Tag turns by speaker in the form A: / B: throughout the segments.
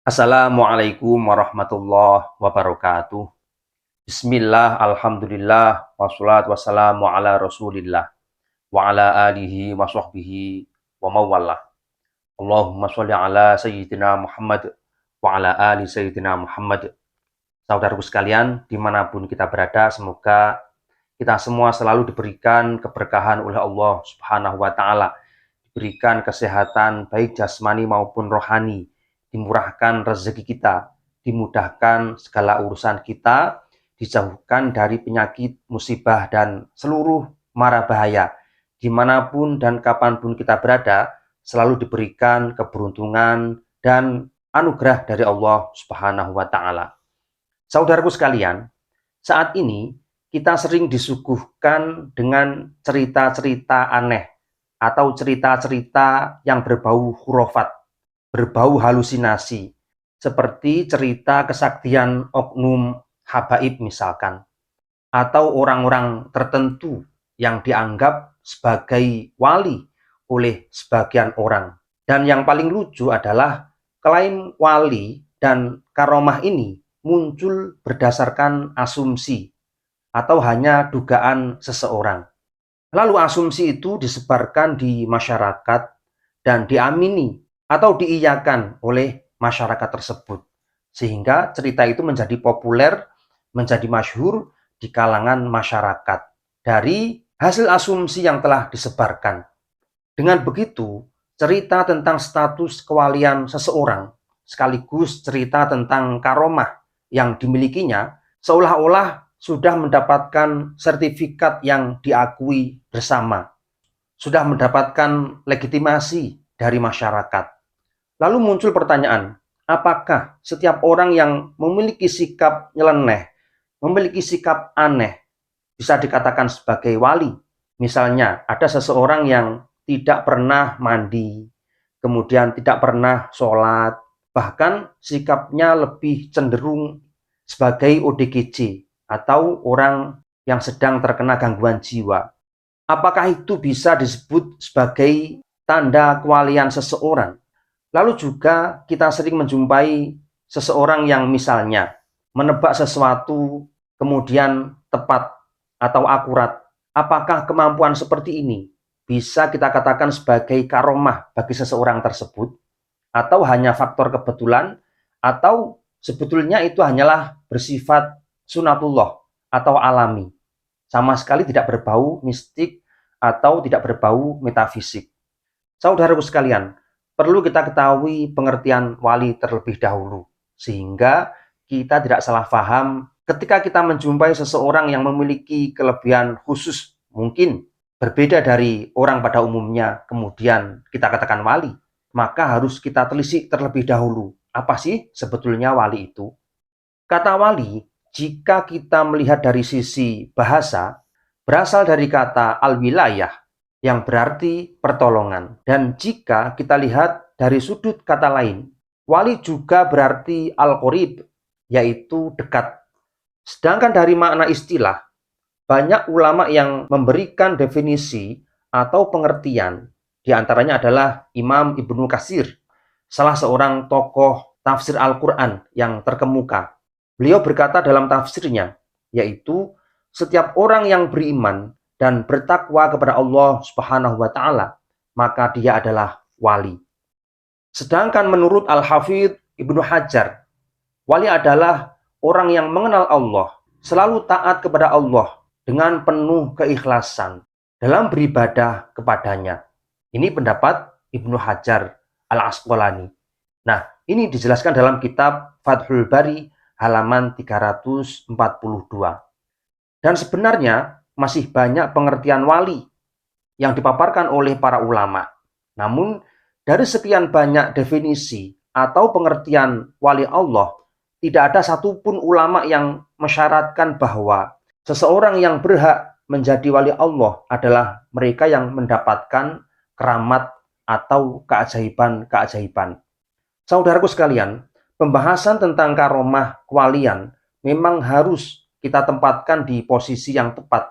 A: Assalamualaikum warahmatullahi wabarakatuh. Bismillah, alhamdulillah, wassalatu wassalamu ala rasulillah, wa ala alihi wa sahbihi wa mawallah. Allahumma sholli ala Sayyidina Muhammad wa ala ali Sayyidina Muhammad. Saudaraku sekalian, dimanapun kita berada, semoga kita semua selalu diberikan keberkahan oleh Allah Subhanahu wa Ta'ala, diberikan kesehatan baik jasmani maupun rohani, dimurahkan rezeki kita, dimudahkan segala urusan kita, dijauhkan dari penyakit, musibah, dan seluruh mara bahaya. Dimanapun dan kapanpun kita berada, selalu diberikan keberuntungan dan anugerah dari Allah Subhanahu wa Ta'ala. Saudaraku sekalian, saat ini kita sering disuguhkan dengan cerita-cerita aneh atau cerita-cerita yang berbau khurafat, berbau halusinasi, seperti cerita kesaktian oknum habaib misalkan, atau orang-orang tertentu yang dianggap sebagai wali oleh sebagian orang. Dan yang paling lucu adalah klaim wali dan karomah ini muncul berdasarkan asumsi atau hanya dugaan seseorang. Lalu asumsi itu disebarkan di masyarakat dan diamini atau diiyakan oleh masyarakat tersebut, sehingga cerita itu menjadi populer, menjadi masyhur di kalangan masyarakat dari hasil asumsi yang telah disebarkan. Dengan begitu, cerita tentang status kewalian seseorang sekaligus cerita tentang karomah yang dimilikinya seolah-olah sudah mendapatkan sertifikat yang diakui bersama, sudah mendapatkan legitimasi dari masyarakat. Lalu muncul pertanyaan, apakah setiap orang yang memiliki sikap nyeleneh, memiliki sikap aneh, bisa dikatakan sebagai wali? Misalnya, ada seseorang yang tidak pernah mandi, kemudian tidak pernah sholat, bahkan sikapnya lebih cenderung sebagai ODGJ atau orang yang sedang terkena gangguan jiwa. Apakah itu bisa disebut sebagai tanda kewalian seseorang? Lalu juga kita sering menjumpai seseorang yang misalnya menebak sesuatu kemudian tepat atau akurat. Apakah kemampuan seperti ini bisa kita katakan sebagai karomah bagi seseorang tersebut? Atau hanya faktor kebetulan? Atau sebetulnya itu hanyalah bersifat sunatullah atau alami? Sama sekali tidak berbau mistik atau tidak berbau metafisik. Saudaraku sekalian, perlu kita ketahui pengertian wali terlebih dahulu, sehingga kita tidak salah paham ketika kita menjumpai seseorang yang memiliki kelebihan khusus, mungkin berbeda dari orang pada umumnya, kemudian kita katakan wali. Maka harus kita telisik terlebih dahulu, apa sih sebetulnya wali itu? Kata wali, jika kita melihat dari sisi bahasa, berasal dari kata al-wilayah, yang berarti pertolongan. Dan jika kita lihat dari sudut kata lain, wali juga berarti al-qorib, yaitu dekat. Sedangkan dari makna istilah, banyak ulama yang memberikan definisi atau pengertian. Di antaranya adalah Imam Ibnu Katsir, salah seorang tokoh tafsir Al-Quran yang terkemuka. Beliau berkata dalam tafsirnya, yaitu setiap orang yang beriman dan bertakwa kepada Allah Subhanahu wa Ta'ala, maka dia adalah wali. Sedangkan menurut Al-Hafidz Ibnu Hajar, wali adalah orang yang mengenal Allah, selalu taat kepada Allah dengan penuh keikhlasan dalam beribadah kepadanya. Ini pendapat Ibnu Hajar Al-Asqalani. Nah, ini dijelaskan dalam kitab Fathul Bari halaman 342. Dan sebenarnya masih banyak pengertian wali yang dipaparkan oleh para ulama. Namun, dari sekian banyak definisi atau pengertian wali Allah, tidak ada satupun ulama yang mensyaratkan bahwa seseorang yang berhak menjadi wali Allah adalah mereka yang mendapatkan keramat atau keajaiban-keajaiban. Saudaraku sekalian, pembahasan tentang karomah kewalian memang harus kita tempatkan di posisi yang tepat,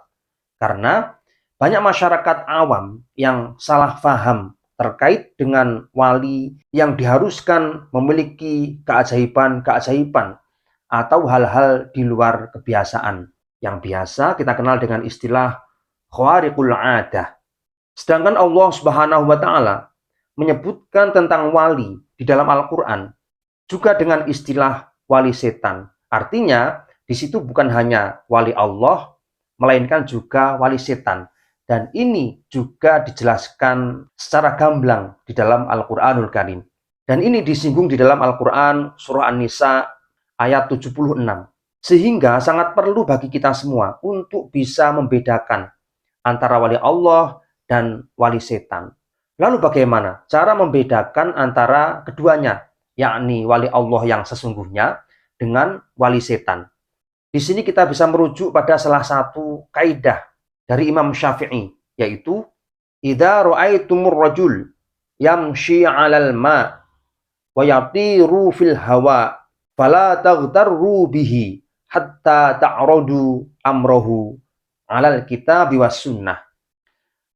A: karena banyak masyarakat awam yang salah paham terkait dengan wali yang diharuskan memiliki keajaiban-keajaiban atau hal-hal di luar kebiasaan yang biasa kita kenal dengan istilah khawariqul 'adah. Sedangkan Allah Subhanahu wa taala menyebutkan tentang wali di dalam Al-Qur'an juga dengan istilah wali setan. Artinya, di situ bukan hanya wali Allah, melainkan juga wali setan. Dan ini juga dijelaskan secara gamblang di dalam Al-Qur'anul Karim. Dan ini disinggung di dalam Al-Qur'an surah An-Nisa ayat 76. Sehingga sangat perlu bagi kita semua untuk bisa membedakan antara wali Allah dan wali setan. Lalu bagaimana cara membedakan antara keduanya, yakni wali Allah yang sesungguhnya dengan wali setan? Di sini kita bisa merujuk pada salah satu kaidah dari Imam Syafi'i, yaitu idza ra'aitumur rajul yamshi 'alal ma wa yatiru fil hawa fala taghtarru bihi hatta ta'radu amrahu 'alal kitabi was sunnah.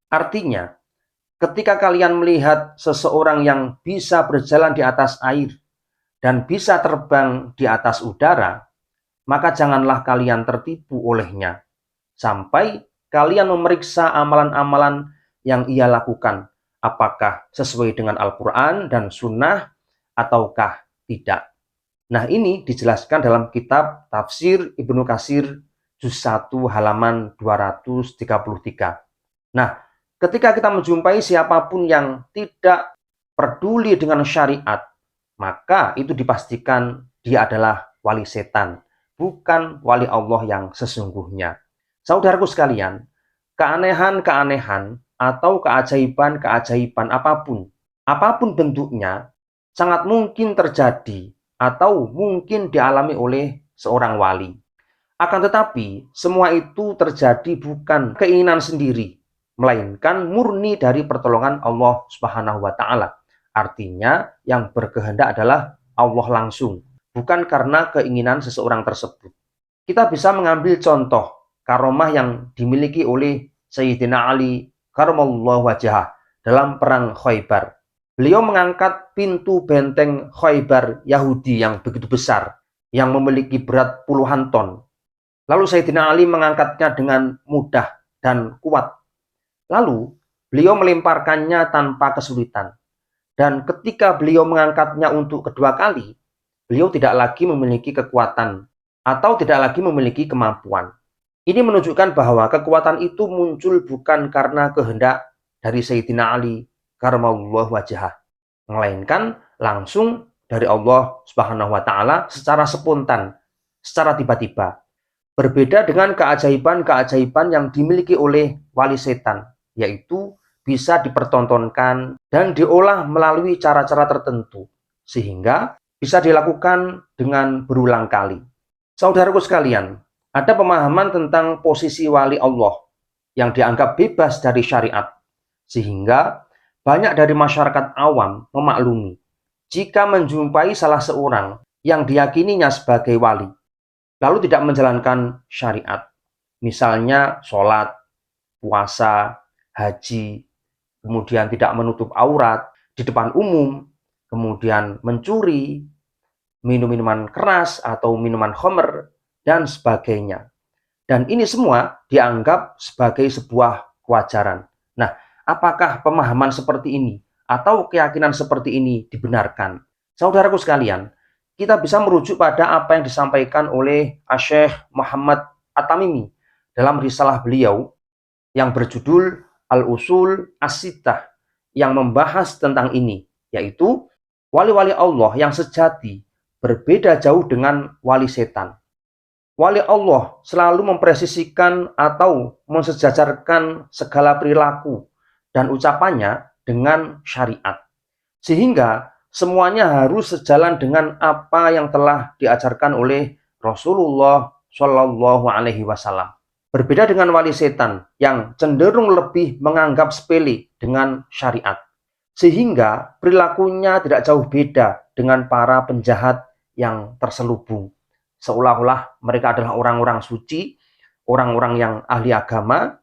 A: Artinya, ketika kalian melihat seseorang yang bisa berjalan di atas air dan bisa terbang di atas udara, maka janganlah kalian tertipu olehnya, sampai kalian memeriksa amalan-amalan yang ia lakukan, apakah sesuai dengan Al-Quran dan Sunnah, ataukah tidak. Nah, ini dijelaskan dalam kitab Tafsir Ibnu Katsir, juz 1 halaman 233. Nah, ketika kita menjumpai siapapun yang tidak peduli dengan syariat, maka itu dipastikan dia adalah wali setan, bukan wali Allah yang sesungguhnya. Saudaraku sekalian, keanehan-keanehan atau keajaiban-keajaiban apapun bentuknya, sangat mungkin terjadi atau mungkin dialami oleh seorang wali. Akan tetapi, semua itu terjadi bukan keinginan sendiri, melainkan murni dari pertolongan Allah Subhanahu wa taala. Artinya, yang berkehendak adalah Allah langsung, bukan karena keinginan seseorang tersebut. Kita bisa mengambil contoh karomah yang dimiliki oleh Sayyidina Ali karamallahu wajhah dalam perang Khaybar. Beliau mengangkat pintu benteng Khaybar Yahudi yang begitu besar, yang memiliki berat puluhan ton. Lalu Sayyidina Ali mengangkatnya dengan mudah dan kuat. Lalu, beliau melemparkannya tanpa kesulitan. Dan ketika beliau mengangkatnya untuk kedua kali, beliau tidak lagi memiliki kekuatan atau tidak lagi memiliki kemampuan. Ini menunjukkan bahwa kekuatan itu muncul bukan karena kehendak dari Sayyidina Ali karamallahu wajhah, melainkan langsung dari Allah Subhanahu wa taala secara spontan, secara tiba-tiba. Berbeda dengan keajaiban-keajaiban yang dimiliki oleh wali setan, yaitu bisa dipertontonkan dan diolah melalui cara-cara tertentu, sehingga bisa dilakukan dengan berulang kali. Saudaraku sekalian, ada pemahaman tentang posisi wali Allah yang dianggap bebas dari syariat, sehingga banyak dari masyarakat awam memaklumi jika menjumpai salah seorang yang diyakininya sebagai wali, lalu tidak menjalankan syariat, misalnya sholat, puasa, haji, kemudian tidak menutup aurat di depan umum, kemudian mencuri, minum minuman keras atau minuman khamr, dan sebagainya. Dan ini semua dianggap sebagai sebuah kewajaran. Nah, apakah pemahaman seperti ini atau keyakinan seperti ini dibenarkan? Saudaraku sekalian, kita bisa merujuk pada apa yang disampaikan oleh Syekh Muhammad At-Tamimi dalam risalah beliau yang berjudul Al-Usul As-Sittah yang membahas tentang ini, yaitu wali-wali Allah yang sejati berbeda jauh dengan wali setan. Wali Allah selalu mempresisikan atau mensejajarkan segala perilaku dan ucapannya dengan syariat, sehingga semuanya harus sejalan dengan apa yang telah diajarkan oleh Rasulullah Shallallahu Alaihi Wasallam. Berbeda dengan wali setan yang cenderung lebih menganggap sepele dengan syariat, sehingga perilakunya tidak jauh beda dengan para penjahat yang terselubung. Seolah-olah mereka adalah orang-orang suci, orang-orang yang ahli agama,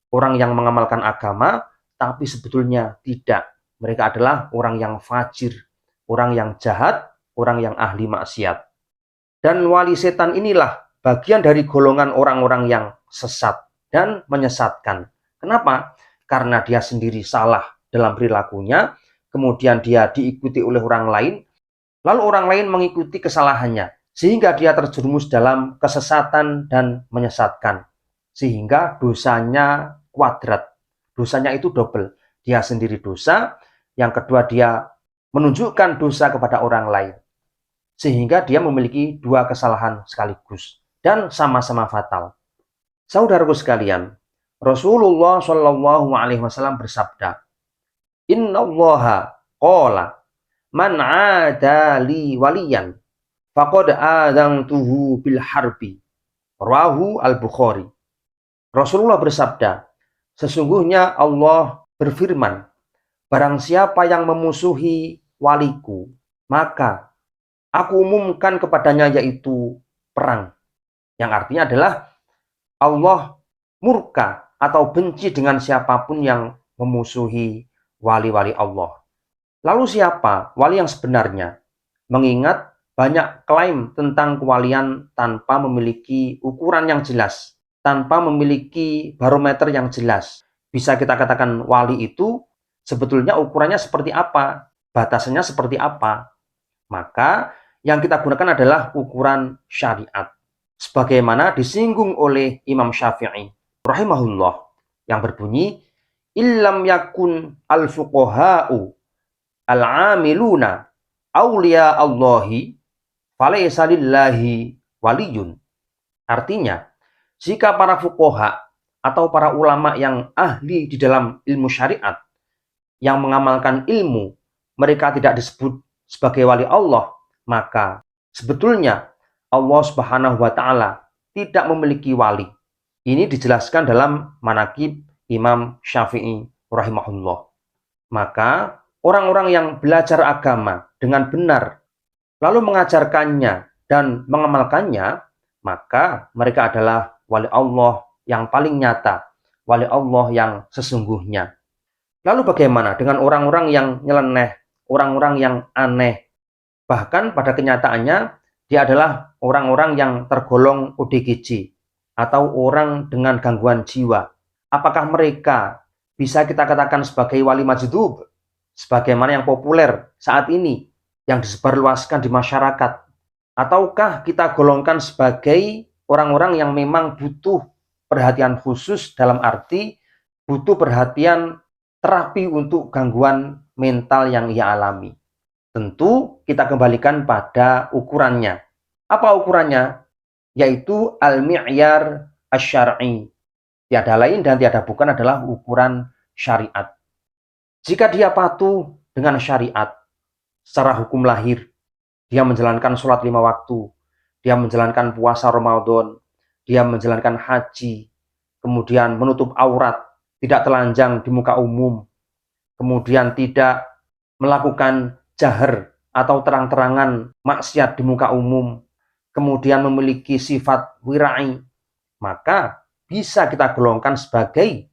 A: orang yang mengamalkan agama, tapi sebetulnya tidak. Mereka adalah orang yang fajir, orang yang jahat, orang yang ahli maksiat. Dan wali setan inilah bagian dari golongan orang-orang yang sesat dan menyesatkan. Kenapa? Karena dia sendiri salah dalam perilakunya, kemudian dia diikuti oleh orang lain, lalu orang lain mengikuti kesalahannya, sehingga dia terjerumus dalam kesesatan dan menyesatkan. Sehingga dosanya kuadrat, dosanya itu double. Dia sendiri dosa, yang kedua dia menunjukkan dosa kepada orang lain. Sehingga dia memiliki dua kesalahan sekaligus dan sama-sama fatal. Saudaraku sekalian, Rasulullah Shallallahu Alaihi Wasallam bersabda, Innallaha qala man adali waliyan faqad adzantuhu bil harbi. Rawahu al-Bukhari. Rasulullah bersabda, sesungguhnya Allah berfirman, barang siapa yang memusuhi waliku, maka aku umumkan kepadanya yaitu perang. Yang artinya adalah Allah murka atau benci dengan siapapun yang memusuhi wali-wali Allah. Lalu siapa wali yang sebenarnya? Mengingat banyak klaim tentang kewalian tanpa memiliki ukuran yang jelas, tanpa memiliki barometer yang jelas. Bisa kita katakan wali itu sebetulnya ukurannya seperti apa, batasannya seperti apa. Maka yang kita gunakan adalah ukuran syariat. Sebagaimana disinggung oleh Imam Syafi'i rahimahullah yang berbunyi, illam yakun al-fuqaha'u al-amiluna awliya Allahi falaysa lillahi waliyun. Artinya, jika para fuqaha atau para ulama yang ahli di dalam ilmu syariat yang mengamalkan ilmu, mereka tidak disebut sebagai wali Allah, maka sebetulnya Allah Subhanahu wa taala tidak memiliki wali. Ini dijelaskan dalam manaqib Imam Syafi'i rahimahullah. Maka orang-orang yang belajar agama dengan benar lalu mengajarkannya dan mengamalkannya, maka mereka adalah wali Allah yang paling nyata, wali Allah yang sesungguhnya. Lalu bagaimana dengan orang-orang yang nyeleneh, orang-orang yang aneh? Bahkan pada kenyataannya dia adalah orang-orang yang tergolong ODGJ atau orang dengan gangguan jiwa. Apakah mereka bisa kita katakan sebagai wali majdub sebagaimana yang populer saat ini yang disebarluaskan di masyarakat, ataukah kita golongkan sebagai orang-orang yang memang butuh perhatian khusus dalam arti butuh perhatian terapi untuk gangguan mental yang ia alami? Tentu kita kembalikan pada ukurannya. Apa ukurannya? Yaitu al-mi'yar asy-syar'i. Tiada lain dan tiada bukan adalah ukuran syariat. Jika dia patuh dengan syariat secara hukum lahir, dia menjalankan sholat 5 waktu, dia menjalankan puasa Ramadan, dia menjalankan haji, kemudian menutup aurat, tidak telanjang di muka umum, kemudian tidak melakukan jahar atau terang-terangan maksiat di muka umum, kemudian memiliki sifat wira'i, maka bisa kita golongkan sebagai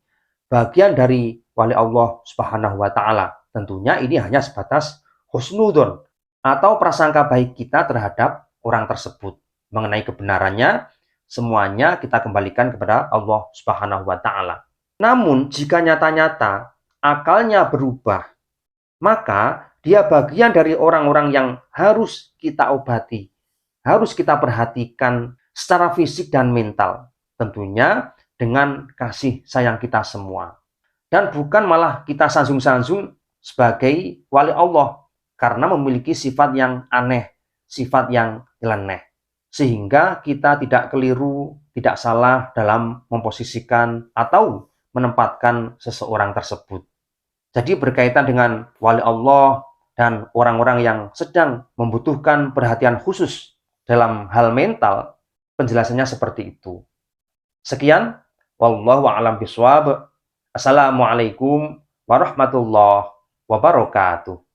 A: bagian dari wali Allah Subhanahu wa taala. Tentunya ini hanya sebatas husnudzon atau prasangka baik kita terhadap orang tersebut. Mengenai kebenarannya, semuanya kita kembalikan kepada Allah Subhanahu wa taala. Namun jika nyata-nyata akalnya berubah, maka dia bagian dari orang-orang yang harus kita obati, harus kita perhatikan secara fisik dan mental. Tentunya dengan kasih sayang kita semua. Dan bukan malah kita sanjung-sanjung sebagai wali Allah karena memiliki sifat yang aneh, sifat yang nyeleneh. Sehingga kita tidak keliru, tidak salah dalam memposisikan atau menempatkan seseorang tersebut. Jadi berkaitan dengan wali Allah dan orang-orang yang sedang membutuhkan perhatian khusus dalam hal mental, penjelasannya seperti itu. Sekian, wallahu a'lam bishawab. Assalamualaikum warahmatullahi wabarakatuh.